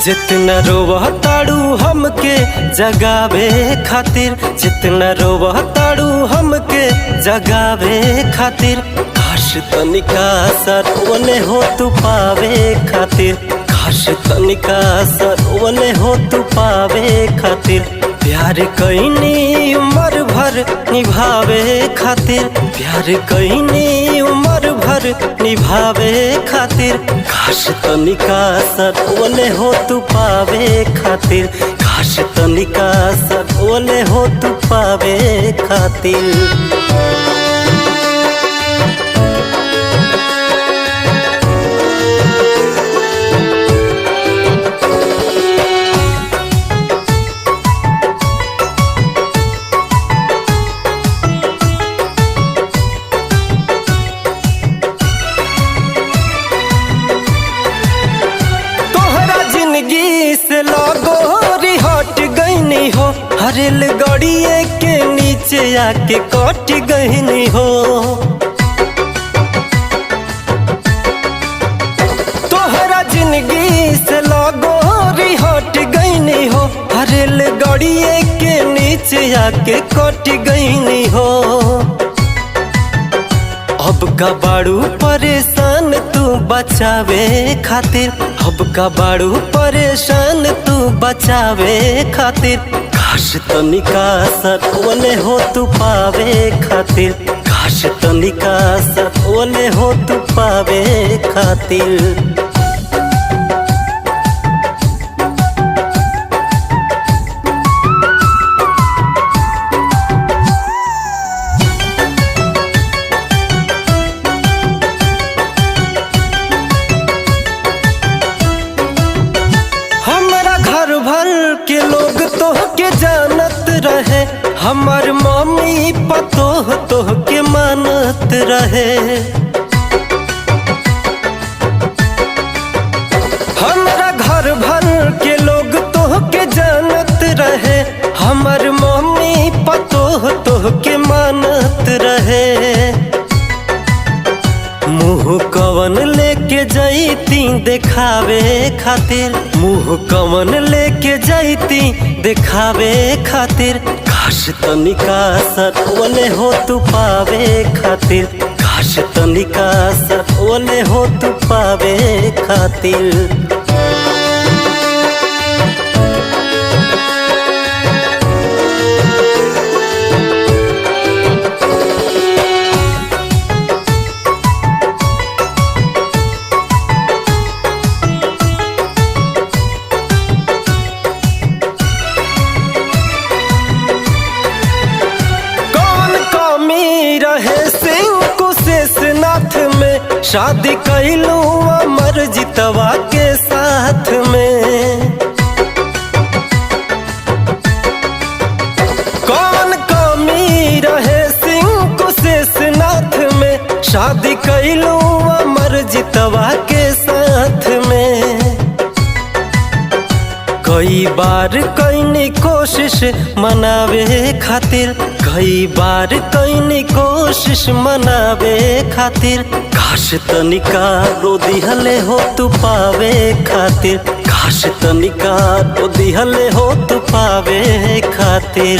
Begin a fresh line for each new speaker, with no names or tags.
जितना रोवताड़ू हमके जगावे खातिर, जितना रोवताड़ू हमके जगावे खातिर, काश तनिका सरवने हो तू पावे खातिर, काश तनिका सरवने हो तू पावे खातिर। प्यार कईनी उम्र भर निभावे खातिर, प्यार कईनी उम्र भर निभावे खातिर, काश तनिका सरवने हो तू पावे खातिर, काश तनिका सरवने हो तू पावे खातिर। से लगोरी हट गईनी हो, हरेल गड़िए के नीचे आके कट गईनी हो। तोहरा जिंदगी से लगोरी हट गईनी हो, हरेल गड़िए के नीचे आके कट गईनी हो। अब का बाड़ू परेशान तू बचावे खातिर, अब का बाड़ू परेशान तू बचावे खातिर, काश तनिका सरवने हो तू पावे खातिर, काश तनिका सरवने हो तू पावे खातिर। के लोग तोह के जानत रहे, हमार मम्मी पतोह तोह के मानत रहे। हमारा घर भर के लोग तोह के जानत रहे, हमार मम्मी पतोह तोह के मानत रहे। मुँह कवन लेके जैती देखावे खातिर, मुँह कवन लेके जैती देखावे खातिर, काश तनिका सरवने हो तू पावे खातिर, काश तनिका सरवने हो तू पावे खातिर। शादी कैलू अमर जितवा के साथ में, कौन कमी रहे सिंह कुशेषनाथ में, शादी कैलू अमर जितवा के साथ में। कई बार कईनी कोशिश मनावे खातिर, कई बार कईनी कोशिश मनावे खातिर, काश तनिका रो दिहले हो तू पावे खातिर, काश तनिका रो दिहले हो तू पावे खातिर।